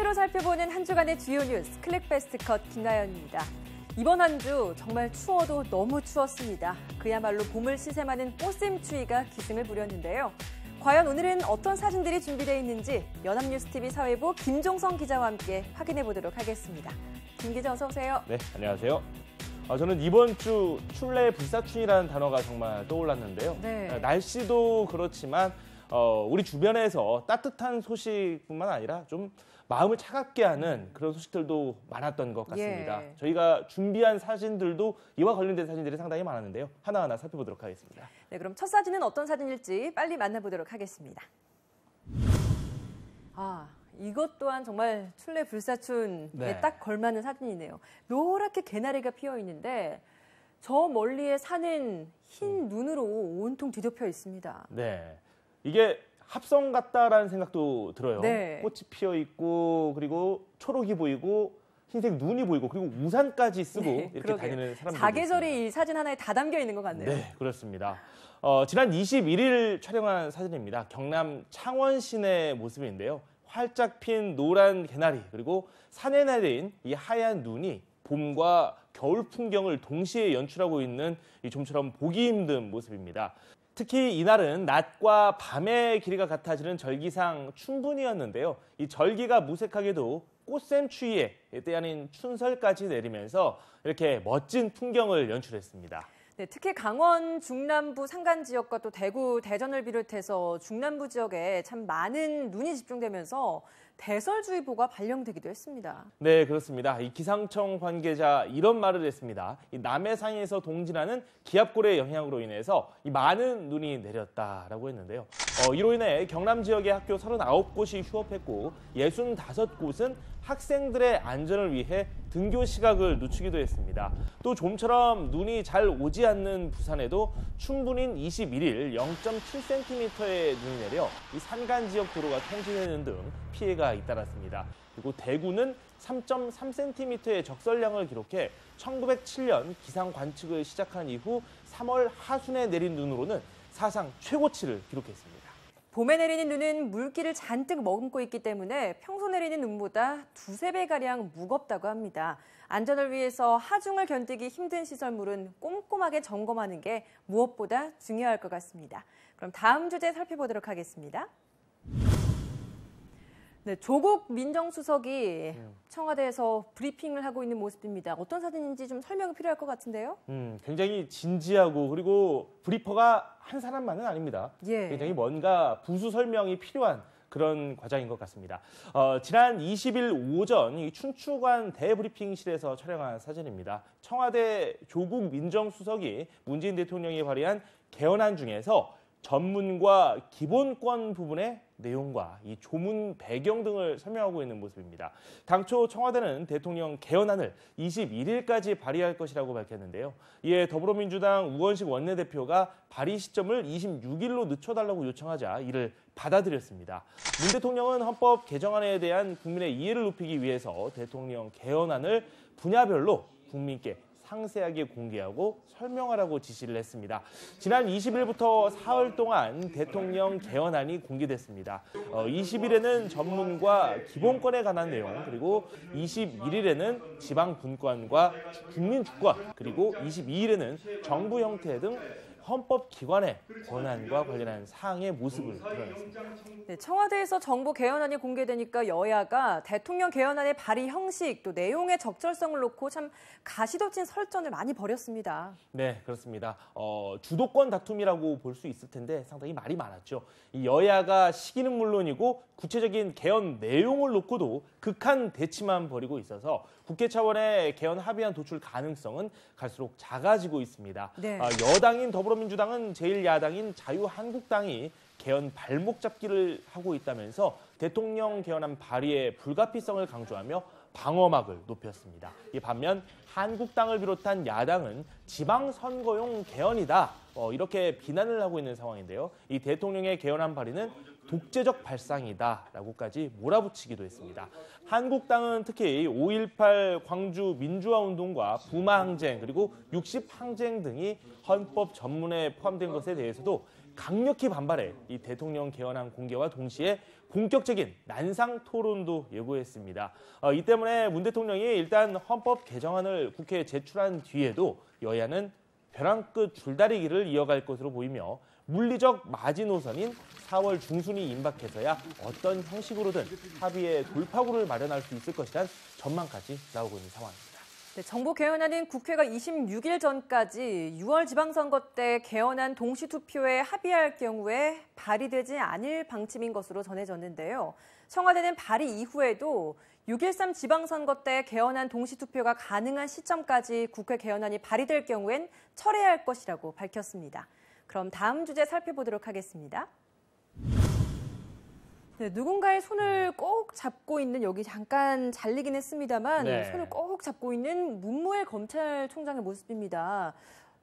빅퀴즈로 살펴보는 한 주간의 주요 뉴스 클릭베스트 컷 김나연입니다. 이번 한 주 정말 추워도 너무 추웠습니다. 그야말로 봄을 시샘하는 꽃샘추위가 기승을 부렸는데요. 과연 오늘은 어떤 사진들이 준비되어 있는지 연합뉴스TV 사회부 김종성 기자와 함께 확인해 보도록 하겠습니다. 김 기자 어서 오세요. 네, 안녕하세요. 저는 이번 주 출래 불사춘이라는 단어가 정말 떠올랐는데요. 네. 날씨도 그렇지만 우리 주변에서 따뜻한 소식뿐만 아니라 좀 마음을 차갑게 하는 그런 소식들도 많았던 것 같습니다. 예. 저희가 준비한 사진들도 이와 관련된 사진들이 상당히 많았는데요. 하나하나 살펴보도록 하겠습니다. 네, 그럼 첫 사진은 어떤 사진일지 빨리 만나보도록 하겠습니다. 이것 또한 정말 출래 불사춘에 네. 딱 걸맞는 사진이네요. 노랗게 개나리가 피어 있는데 저 멀리에 산은 흰 눈으로 온통 뒤덮여 있습니다. 네, 이게 합성 같다라는 생각도 들어요. 네. 꽃이 피어 있고 그리고 초록이 보이고 흰색 눈이 보이고 그리고 우산까지 쓰고 이렇게 그러게요. 다니는 사람들이 사계절이 이 사진 하나에 다 담겨 있는 것 같네요. 네, 그렇습니다. 지난 21일 촬영한 사진입니다. 경남 창원 시내 모습인데요. 활짝 핀 노란 개나리 그리고 산에 내린 이 하얀 눈이 봄과 겨울 풍경을 동시에 연출하고 있는 이 좀처럼 보기 힘든 모습입니다. 특히 이날은 낮과 밤의 길이가 같아지는 절기상 춘분이었는데요. 이 절기가 무색하게도 꽃샘추위에 때 아닌 춘설까지 내리면서 이렇게 멋진 풍경을 연출했습니다. 네, 특히 강원 중남부 산간 지역과 또 대구, 대전을 비롯해서 중남부 지역에 참 많은 눈이 집중되면서 대설주의보가 발령되기도 했습니다. 네, 그렇습니다. 이 기상청 관계자 이런 말을 했습니다. 이 남해상에서 동진하는 기압골의 영향으로 인해서 이 많은 눈이 내렸다라고 했는데요. 이로 인해 경남 지역의 학교 39곳이 휴업했고 65곳은 학생들의 안전을 위해 등교 시각을 늦추기도 했습니다. 또 좀처럼 눈이 잘 오지 않는 부산에도 춘분인 21일 0.7cm의 눈이 내려 이 산간 지역 도로가 통제되는 등 피해가 잇따랐습니다. 그리고 대구는 3.3cm의 적설량을 기록해 1907년 기상 관측을 시작한 이후 3월 하순에 내린 눈으로는 사상 최고치를 기록했습니다. 봄에 내리는 눈은 물기를 잔뜩 머금고 있기 때문에 평소 내리는 눈보다 두세 배가량 무겁다고 합니다. 안전을 위해서 하중을 견디기 힘든 시설물은 꼼꼼하게 점검하는 게 무엇보다 중요할 것 같습니다. 그럼 다음 주제 살펴보도록 하겠습니다. 네, 조국 민정수석이 청와대에서 브리핑을 하고 있는 모습입니다. 어떤 사진인지 좀 설명이 필요할 것 같은데요? 굉장히 진지하고 그리고 브리퍼가 한 사람만은 아닙니다. 예. 굉장히 뭔가 부수 설명이 필요한 그런 과정인 것 같습니다. 지난 20일 오전 이 춘추관 대브리핑실에서 촬영한 사진입니다. 청와대 조국 민정수석이 문재인 대통령이 발의한 개헌안 중에서 전문과 기본권 부분의 내용과 이 조문 배경 등을 설명하고 있는 모습입니다. 당초 청와대는 대통령 개헌안을 21일까지 발의할 것이라고 밝혔는데요. 이에 더불어민주당 우원식 원내대표가 발의 시점을 26일로 늦춰달라고 요청하자 이를 받아들였습니다. 문 대통령은 헌법 개정안에 대한 국민의 이해를 높이기 위해서 대통령 개헌안을 분야별로 국민께 상세하게 공개하고 설명하라고 지시를 했습니다. 지난 20일부터 사흘 동안 대통령 개헌안이 공개됐습니다. 20일에는 전문과 기본권에 관한 내용, 그리고 21일에는 지방 분권과 국민 주권, 그리고 22일에는 정부 형태 등 헌법기관의 권한과 관련한 사항의 모습을 드러냈습니다. 네, 청와대에서 정부 개헌안이 공개되니까 여야가 대통령 개헌안의 발의 형식 또 내용의 적절성을 놓고 참 가시돋친 설전을 많이 벌였습니다. 네, 그렇습니다. 주도권 다툼이라고 볼 수 있을 텐데 상당히 말이 많았죠. 이 여야가 시기는 물론이고 구체적인 개헌 내용을 놓고도 극한 대치만 벌이고 있어서 국회 차원의 개헌 합의안 도출 가능성은 갈수록 작아지고 있습니다. 네. 여당인 더불어민주당은 제1야당인 자유한국당이 개헌 발목 잡기를 하고 있다면서 대통령 개헌안 발의의 불가피성을 강조하며 방어막을 높였습니다. 이 반면 한국당을 비롯한 야당은 지방선거용 개헌이다 이렇게 비난을 하고 있는 상황인데요. 이 대통령의 개헌안 발의는 독재적 발상이다라고까지 몰아붙이기도 했습니다. 한국당은 특히 5.18 광주 민주화운동과 부마항쟁 그리고 60항쟁 등이 헌법 전문에 포함된 것에 대해서도 강력히 반발해 이 대통령 개헌안 공개와 동시에 본격적인 난상 토론도 예고했습니다. 이 때문에 문 대통령이 일단 헌법 개정안을 국회에 제출한 뒤에도 여야는 벼랑 끝 줄다리기를 이어갈 것으로 보이며 물리적 마지노선인 4월 중순이 임박해서야 어떤 형식으로든 합의의 돌파구를 마련할 수 있을 것이란 전망까지 나오고 있는 상황입니다. 네, 정부 개헌안은 국회가 26일 전까지 6월 지방선거 때 개헌안 동시투표에 합의할 경우에 발의되지 않을 방침인 것으로 전해졌는데요. 청와대는 발의 이후에도 6.13 지방선거 때 개헌안 동시투표가 가능한 시점까지 국회 개헌안이 발의될 경우엔 철회할 것이라고 밝혔습니다. 그럼 다음 주제 살펴보도록 하겠습니다. 네, 누군가의 손을 꼭 잡고 있는, 여기 잠깐 잘리긴 했습니다만 네. 손을 꼭 잡고 있는 문무일 검찰총장의 모습입니다.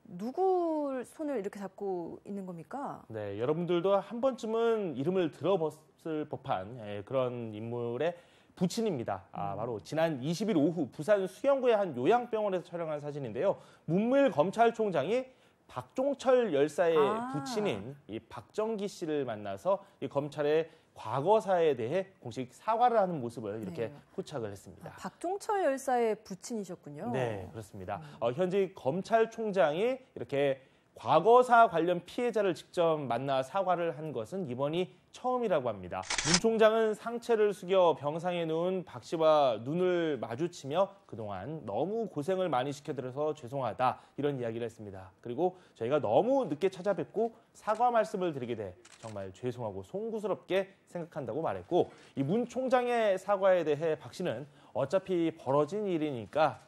누구 손을 이렇게 잡고 있는 겁니까? 네, 여러분들도 한 번쯤은 이름을 들어봤을 법한 그런 인물의 부친입니다. 바로 지난 20일 오후 부산 수영구의 한 요양병원에서 촬영한 사진인데요. 문무일 검찰총장이 박종철 열사의 부친인 이 박정기 씨를 만나서 이 검찰의 과거사에 대해 공식 사과를 하는 모습을 이렇게 포착을 했습니다. 박종철 열사의 부친이셨군요. 네, 그렇습니다. 현재 검찰총장이 이렇게 과거사 관련 피해자를 직접 만나 사과를 한 것은 이번이 처음이라고 합니다. 문 총장은 상체를 숙여 병상에 누운 박 씨와 눈을 마주치며 그동안 너무 고생을 많이 시켜드려서 죄송하다 이런 이야기를 했습니다. 그리고 저희가 너무 늦게 찾아뵙고 사과 말씀을 드리게 돼 정말 죄송하고 송구스럽게 생각한다고 말했고, 이 문 총장의 사과에 대해 박 씨는 어차피 벌어진 일이니까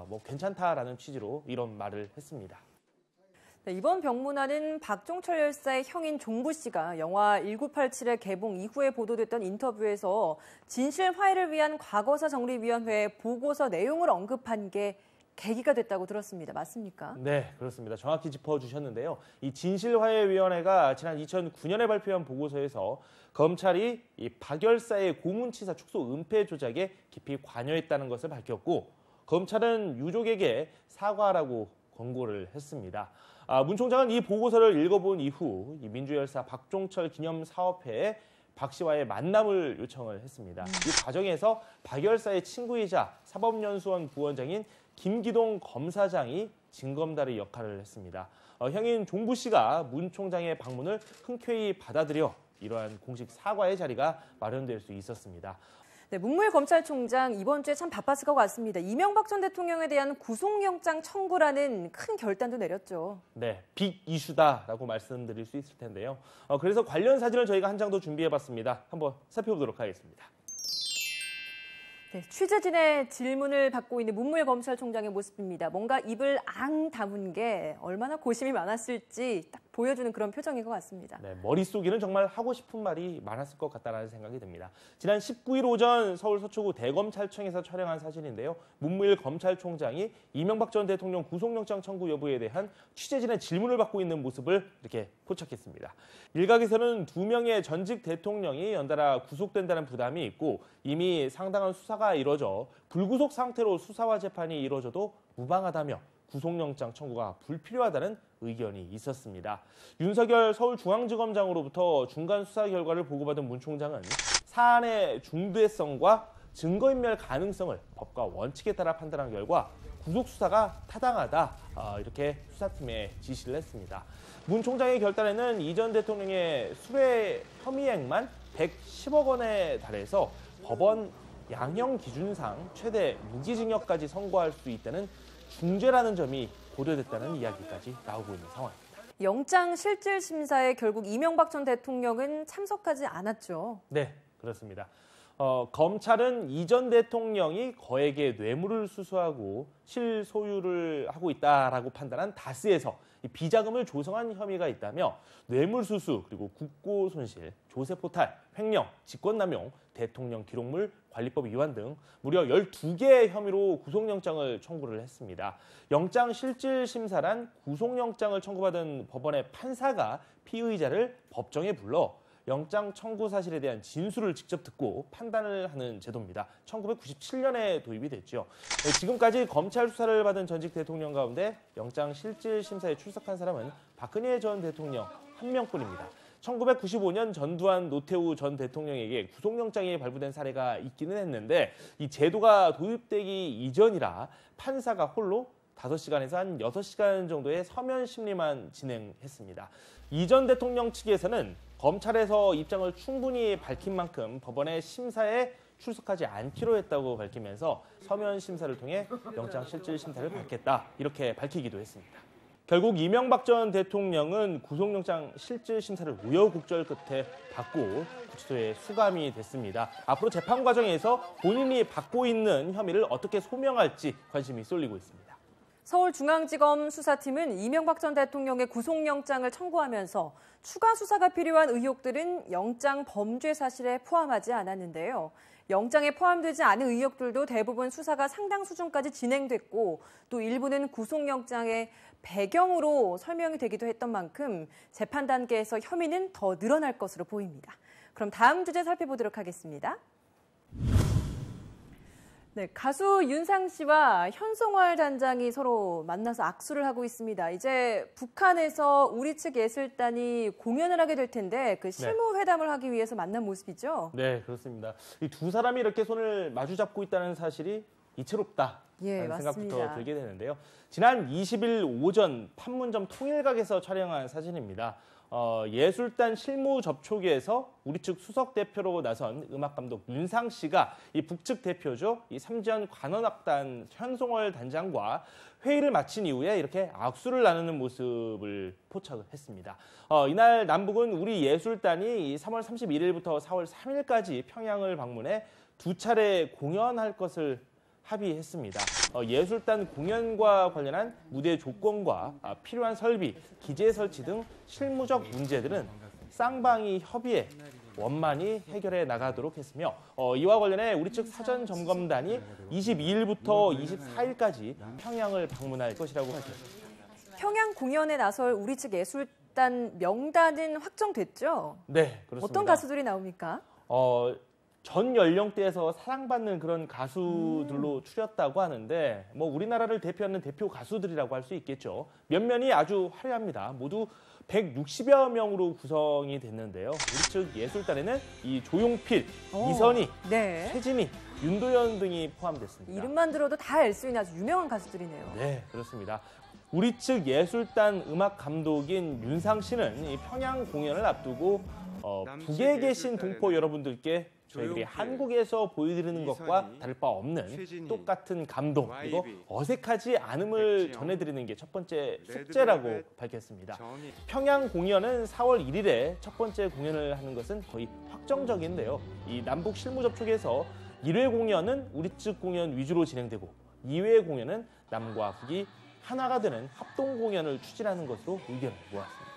뭐 괜찮다라는 취지로 이런 말을 했습니다. 네, 이번 병문안은 박종철 열사의 형인 종부 씨가 영화 1987의 개봉 이후에 보도됐던 인터뷰에서 진실 화해를 위한 과거사 정리위원회 보고서 내용을 언급한 게 계기가 됐다고 들었습니다. 맞습니까? 네, 그렇습니다. 정확히 짚어주셨는데요. 이 진실화해위원회가 지난 2009년에 발표한 보고서에서 검찰이 이 박 열사의 고문치사 축소 은폐 조작에 깊이 관여했다는 것을 밝혔고, 검찰은 유족에게 사과하라고 권고를 했습니다. 문 총장은 이 보고서를 읽어본 이후 이 민주열사 박종철 기념사업회에 박 씨와의 만남을 요청을 했습니다. 이 과정에서 박 열사의 친구이자 사법연수원 부원장인 김기동 검사장이 징검다리 역할을 했습니다. 형인 종부 씨가 문 총장의 방문을 흔쾌히 받아들여 이러한 공식 사과의 자리가 마련될 수 있었습니다. 네, 문무일 검찰총장 이번 주에 참 바빴을 것 같습니다. 이명박 전 대통령에 대한 구속영장 청구라는 큰 결단도 내렸죠. 네, 빅 이슈다라고 말씀드릴 수 있을 텐데요. 그래서 관련 사진을 저희가 한 장 더 준비해봤습니다. 한번 살펴보도록 하겠습니다. 네, 취재진의 질문을 받고 있는 문무일 검찰총장의 모습입니다. 뭔가 입을 앙 다문 게 얼마나 고심이 많았을지 딱 보여주는 그런 표정인 것 같습니다. 네, 머릿속에는 정말 하고 싶은 말이 많았을 것 같다는 생각이 듭니다. 지난 19일 오전 서울 서초구 대검찰청에서 촬영한 사진인데요. 문무일 검찰총장이 이명박 전 대통령 구속영장 청구 여부에 대한 취재진의 질문을 받고 있는 모습을 이렇게 포착했습니다. 일각에서는 2명의 전직 대통령이 연달아 구속된다는 부담이 있고 이미 상당한 수사가 이뤄져 불구속 상태로 수사와 재판이 이뤄져도 무방하다며 구속영장 청구가 불필요하다는 의견이 있었습니다. 윤석열 서울중앙지검장으로부터 중간 수사 결과를 보고받은 문 총장은 사안의 중대성과 증거인멸 가능성을 법과 원칙에 따라 판단한 결과 구속수사가 타당하다 이렇게 수사팀에 지시를 했습니다. 문 총장의 결단에는 이 전 대통령의 수뢰 혐의액만 110억 원에 달해서 법원 양형 기준상 최대 무기징역까지 선고할 수 있다는 중죄라는 점이 고려됐다는 이야기까지 나오고 있는 상황입니다. 영장 실질 심사에 결국 이명박 전 대통령은 참석하지 않았죠. 네, 그렇습니다. 검찰은 이 전 대통령이 거액의 뇌물을 수수하고 실소유를 하고 있다라고 판단한 다스에서 비자금을 조성한 혐의가 있다며 뇌물수수, 그리고 국고손실, 조세포탈, 횡령, 직권남용, 대통령 기록물 관리법 위반 등 무려 12개의 혐의로 구속영장을 청구를 했습니다. 영장 실질 심사란 구속영장을 청구받은 법원의 판사가 피의자를 법정에 불러 영장 청구 사실에 대한 진술을 직접 듣고 판단을 하는 제도입니다. 1997년에 도입이 됐죠. 지금까지 검찰 수사를 받은 전직 대통령 가운데 영장 실질 심사에 출석한 사람은 박근혜 전 대통령 한 명뿐입니다. 1995년 전두환 노태우 전 대통령에게 구속영장이 발부된 사례가 있기는 했는데 이 제도가 도입되기 이전이라 판사가 홀로 5시간에서 한 6시간 정도의 서면 심리만 진행했습니다. 이 전 대통령 측에서는 검찰에서 입장을 충분히 밝힌 만큼 법원의 심사에 출석하지 않기로 했다고 밝히면서 서면 심사를 통해 영장 실질 심사를 받겠다 이렇게 밝히기도 했습니다. 결국 이명박 전 대통령은 구속영장 실질 심사를 우여곡절 끝에 받고 구치소에 수감이 됐습니다. 앞으로 재판 과정에서 본인이 받고 있는 혐의를 어떻게 소명할지 관심이 쏠리고 있습니다. 서울중앙지검 수사팀은 이명박 전 대통령의 구속영장을 청구하면서 추가 수사가 필요한 의혹들은 영장 범죄 사실에 포함하지 않았는데요. 영장에 포함되지 않은 의혹들도 대부분 수사가 상당 수준까지 진행됐고 또 일부는 구속영장의 배경으로 설명이 되기도 했던 만큼 재판 단계에서 혐의는 더 늘어날 것으로 보입니다. 그럼 다음 주제 살펴보도록 하겠습니다. 네, 가수 윤상 씨와 현송월 단장이 서로 만나서 악수를 하고 있습니다. 이제 북한에서 우리 측 예술단이 공연을 하게 될 텐데 그 실무 회담을 하기 위해서 만난 모습이죠? 네, 그렇습니다. 이 두 사람이 이렇게 손을 마주 잡고 있다는 사실이 이채롭다라는 생각부터 들게 되는데요. 지난 20일 오전 판문점 통일각에서 촬영한 사진입니다. 예술단 실무 접촉에서 우리 측 수석 대표로 나선 음악감독 윤상 씨가 이 북측 대표죠. 이 삼지연 관현악단 현송월 단장과 회의를 마친 이후에 이렇게 악수를 나누는 모습을 포착을 했습니다. 이날 남북은 우리 예술단이 3월 31일부터 4월 3일까지 평양을 방문해 2차례 공연할 것을 합의했습니다. 예술단 공연과 관련한 무대 조건과 필요한 설비, 기재 설치 등 실무적 문제들은 쌍방이 협의해 원만히 해결해 나가도록 했으며 이와 관련해 우리 측 사전 점검단이 22일부터 24일까지 평양을 방문할 것이라고 밝혔습니다. 평양 공연에 나설 우리 측 예술단 명단은 확정됐죠? 네, 그렇습니다. 어떤 가수들이 나옵니까? 전 연령대에서 사랑받는 그런 가수들로 추렸다고 하는데 우리나라를 대표하는 대표 가수들이라고 할 수 있겠죠. 면면이 아주 화려합니다. 모두 160여 명으로 구성이 됐는데요. 우리 측 예술단에는 이 조용필, 이선희, 최진희, 윤도현 등이 포함됐습니다. 이름만 들어도 다 알 수 있는 아주 유명한 가수들이네요. 네, 그렇습니다. 우리 측 예술단 음악 감독인 윤상 씨는 이 평양 공연을 앞두고 북에 계신 동포 여러분들께 저희들이 한국에서 보여드리는 것과 다를 바 없는 똑같은 감동 그리고 어색하지 않음을 전해드리는 게 첫 번째 숙제라고 밝혔습니다. 평양 공연은 4월 1일에 첫 번째 공연을 하는 것은 거의 확정적인데요. 이 남북 실무 접촉에서 1회 공연은 우리 측 공연 위주로 진행되고 2회 공연은 남과 북이 하나가 되는 합동 공연을 추진하는 것으로 의견을 모았습니다.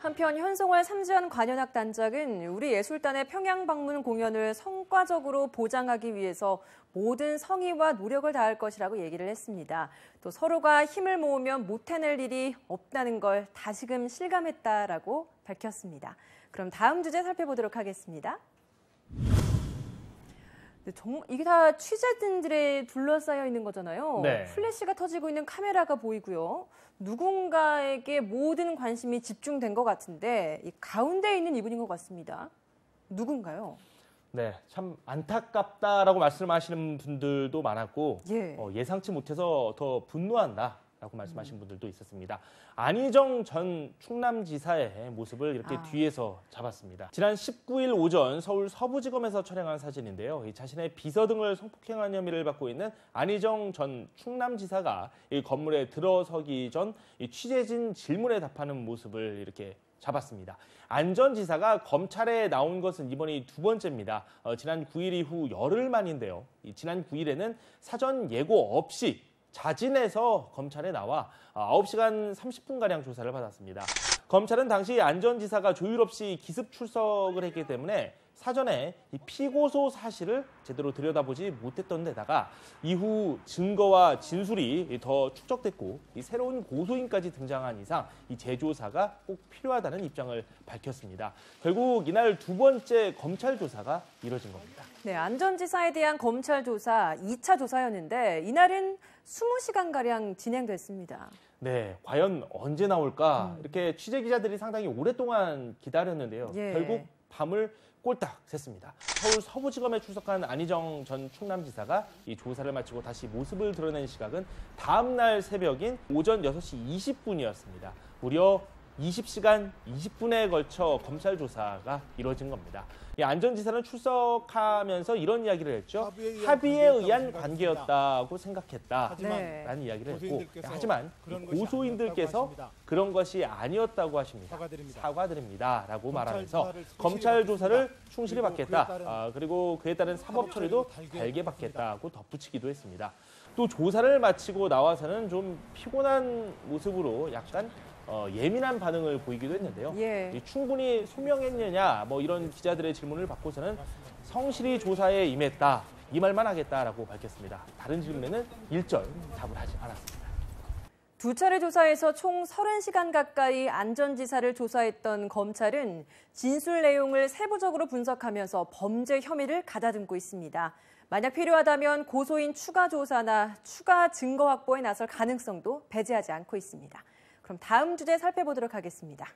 한편 현송월 삼지연 관현악 단장은 우리 예술단의 평양 방문 공연을 성과적으로 보장하기 위해서 모든 성의와 노력을 다할 것이라고 얘기를 했습니다. 또 서로가 힘을 모으면 못 해낼 일이 없다는 걸 다시금 실감했다라고 밝혔습니다. 그럼 다음 주제 살펴보도록 하겠습니다. 이게 다 취재진들에 둘러싸여 있는 거잖아요. 네. 플래시가 터지고 있는 카메라가 보이고요. 누군가에게 모든 관심이 집중된 것 같은데 이 가운데 있는 이분인 것 같습니다. 누군가요? 네, 참 안타깝다라고 말씀하시는 분들도 많았고 예상치 못해서 더 분노한다라고 말씀하신 분들도 있었습니다. 안희정 전 충남지사의 모습을 이렇게 뒤에서 잡았습니다. 지난 19일 오전 서울 서부지검에서 촬영한 사진인데요. 자신의 비서 등을 성폭행한 혐의를 받고 있는 안희정 전 충남지사가 이 건물에 들어서기 전 취재진 질문에 답하는 모습을 이렇게 잡았습니다. 안 전 지사가 검찰에 나온 것은 이번이 두 번째입니다. 지난 9일 이후 열흘 만인데요. 지난 9일에는 사전 예고 없이 자진해서 검찰에 나와 9시간 30분가량 조사를 받았습니다. 검찰은 당시 안 전 지사가 조율 없이 기습 출석을 했기 때문에 사전에 이 피고소 사실을 제대로 들여다보지 못했던 데다가 이후 증거와 진술이 더 축적됐고 이 새로운 고소인까지 등장한 이상 이 재조사가 꼭 필요하다는 입장을 밝혔습니다. 결국 이날 두 번째 검찰 조사가 이뤄진 겁니다. 네, 안 전 지사에 대한 검찰 조사 2차 조사였는데 이날은 20시간가량 진행됐습니다. 네, 과연 언제 나올까? 이렇게 취재 기자들이 상당히 오랫동안 기다렸는데요. 예. 결국 밤을 꼴딱 샜습니다. 서울 서부지검에 출석한 안희정 전 충남지사가 이 조사를 마치고 다시 모습을 드러낸 시각은 다음 날 새벽인 오전 6시 20분이었습니다. 무려 20시간 20분에 걸쳐 검찰 조사가 이루어진 겁니다. 이 안 전 지사는 출석하면서 이런 이야기를 했죠. 합의에 의한 관계였다고 생각했다라는 이야기를 했고, 하지만 고소인들께서 그런 것이 아니었다고 하십니다. 사과드립니다라고 말하면서 검찰 조사를 충실히 받겠다. 그리고 그에 따른 사법 처리도 달게 받겠다고 덧붙이기도 했습니다. 또 조사를 마치고 나와서는 좀 피곤한 모습으로 약간 예민한 반응을 보이기도 했는데요. 예. 충분히 소명했느냐 뭐 이런 기자들의 질문을 받고서는 성실히 조사에 임했다 이 말만 하겠다라고 밝혔습니다. 다른 질문에는 일절 답을 하지 않았습니다. 두 차례 조사에서 총 30시간 가까이 안 전 지사를 조사했던 검찰은 진술 내용을 세부적으로 분석하면서 범죄 혐의를 가다듬고 있습니다. 만약 필요하다면 고소인 추가 조사나 추가 증거 확보에 나설 가능성도 배제하지 않고 있습니다. 그럼 다음 주제 살펴보도록 하겠습니다.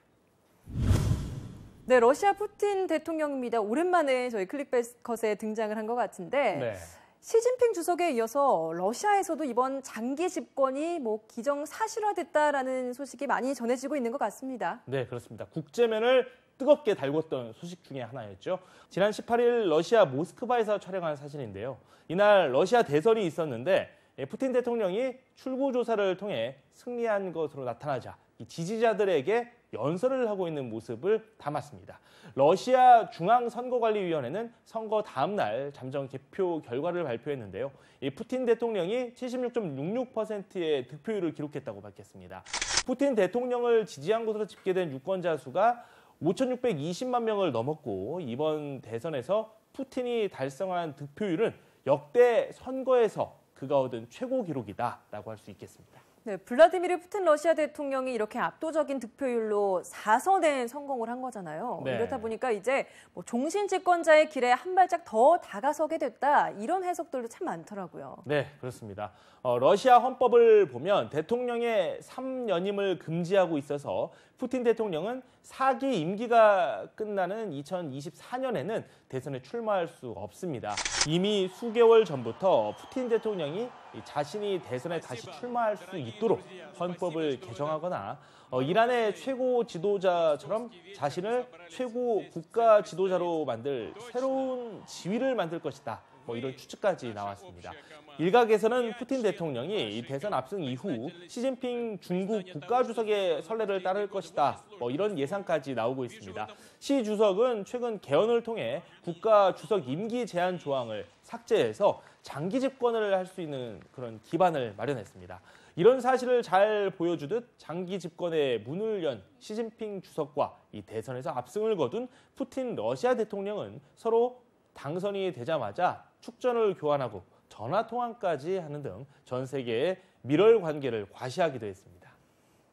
네, 러시아 푸틴 대통령입니다. 오랜만에 저희 클릭베스컷에 등장을 한 것 같은데 네. 시진핑 주석에 이어서 러시아에서도 이번 장기 집권이 기정사실화됐다라는 소식이 많이 전해지고 있는 것 같습니다. 네, 그렇습니다. 국제면을 뜨겁게 달궜던 소식 중에 하나였죠. 지난 18일 러시아 모스크바에서 촬영한 사진인데요. 이날 러시아 대선이 있었는데 푸틴 대통령이 출구조사를 통해 승리한 것으로 나타나자 이 지지자들에게 연설을 하고 있는 모습을 담았습니다. 러시아 중앙선거관리위원회는 선거 다음 날 잠정 개표 결과를 발표했는데요. 이 푸틴 대통령이 76.66%의 득표율을 기록했다고 밝혔습니다. 푸틴 대통령을 지지한 것으로 집계된 유권자 수가 5,620만 명을 넘었고 이번 대선에서 푸틴이 달성한 득표율은 역대 선거에서 그가 얻은 최고 기록이다라고 할 수 있겠습니다. 네, 블라디미르 푸틴 러시아 대통령이 이렇게 압도적인 득표율로 4선에 성공을 한 거잖아요. 네. 이렇다 보니까 이제 종신 집권자의 길에 한 발짝 더 다가서게 됐다. 이런 해석들도 참 많더라고요. 네, 그렇습니다. 러시아 헌법을 보면 대통령의 3연임을 금지하고 있어서 푸틴 대통령은 4기 임기가 끝나는 2024년에는 대선에 출마할 수 없습니다. 이미 수개월 전부터 푸틴 대통령이 자신이 대선에 다시 출마할 수 있도록 헌법을 개정하거나 이란의 최고 지도자처럼 자신을 최고 국가 지도자로 만들 새로운 지위를 만들 것이다. 이런 추측까지 나왔습니다. 일각에서는 푸틴 대통령이 이 대선 압승 이후 시진핑 중국 국가주석의 선례를 따를 것이다. 이런 예상까지 나오고 있습니다. 시 주석은 최근 개헌을 통해 국가주석 임기 제한 조항을 삭제해서 장기 집권을 할 수 있는 그런 기반을 마련했습니다. 이런 사실을 잘 보여주듯 장기 집권의 문을 연 시진핑 주석과 이 대선에서 압승을 거둔 푸틴 러시아 대통령은 서로 당선이 되자마자 축전을 교환하고 전화통화까지 하는 등 전 세계의 밀월 관계를 과시하기도 했습니다.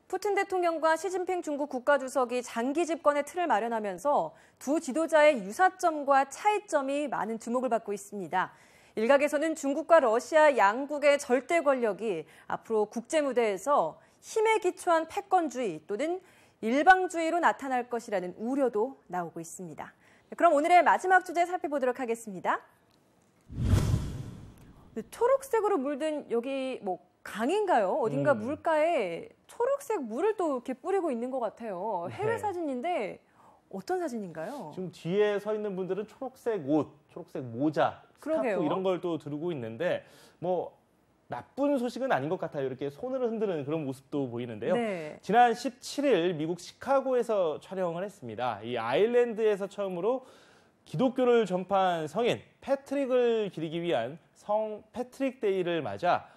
푸틴 대통령과 시진핑 중국 국가주석이 장기 집권의 틀을 마련하면서 두 지도자의 유사점과 차이점이 많은 주목을 받고 있습니다. 일각에서는 중국과 러시아 양국의 절대 권력이 앞으로 국제 무대에서 힘에 기초한 패권주의 또는 일방주의로 나타날 것이라는 우려도 나오고 있습니다. 그럼 오늘의 마지막 주제 살펴보도록 하겠습니다. 초록색으로 물든 여기 강인가요? 어딘가 물가에 초록색 물을 또 이렇게 뿌리고 있는 것 같아요. 해외 사진인데 어떤 사진인가요? 지금 뒤에 서 있는 분들은 초록색 옷, 초록색 모자, 스카프 그러게요. 이런 걸 또 들고 있는데 나쁜 소식은 아닌 것 같아요. 이렇게 손을 흔드는 그런 모습도 보이는데요. 네. 지난 17일 미국 시카고에서 촬영을 했습니다. 이 아일랜드에서 처음으로 기독교를 전파한 성인 패트릭을 기리기 위한 성 패트릭 데이를 맞아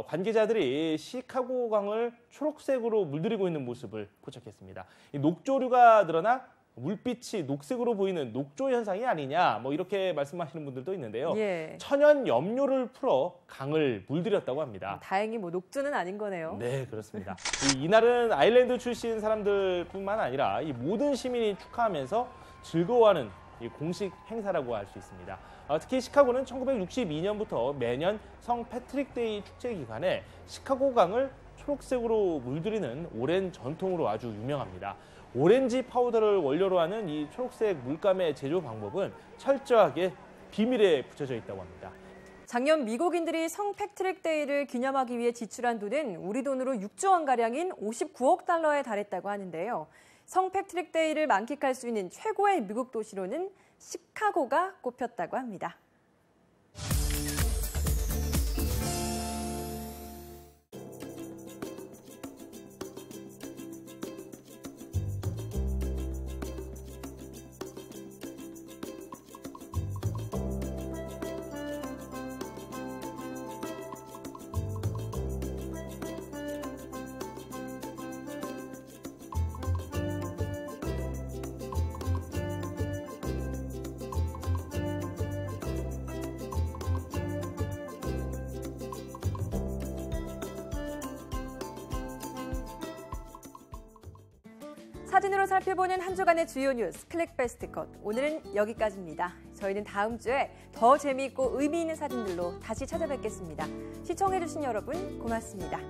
관계자들이 시카고강을 초록색으로 물들이고 있는 모습을 포착했습니다. 이 녹조류가 늘어나 물빛이 녹색으로 보이는 녹조 현상이 아니냐 이렇게 말씀하시는 분들도 있는데요. 예. 천연 염료를 풀어 강을 물들였다고 합니다. 다행히 녹조는 아닌 거네요. 네, 그렇습니다. 이날은 아일랜드 출신 사람들뿐만 아니라 이 모든 시민이 축하하면서 즐거워하는 이 공식 행사라고 할 수 있습니다. 특히 시카고는 1962년부터 매년 성 패트릭 데이 축제 기간에 시카고강을 초록색으로 물들이는 오랜 전통으로 아주 유명합니다. 오렌지 파우더를 원료로 하는 이 초록색 물감의 제조 방법은 철저하게 비밀에 붙여져 있다고 합니다. 작년 미국인들이 성 패트릭 데이를 기념하기 위해 지출한 돈은 우리 돈으로 6조 원가량인 59억 달러에 달했다고 하는데요. 성 패트릭 데이를 만끽할 수 있는 최고의 미국 도시로는 시카고가 꼽혔다고 합니다. 사진으로 살펴보는 한 주간의 주요 뉴스 클릭 베스트 컷. 오늘은 여기까지입니다. 저희는 다음 주에 더 재미있고 의미 있는 사진들로 다시 찾아뵙겠습니다. 시청해주신 여러분 고맙습니다.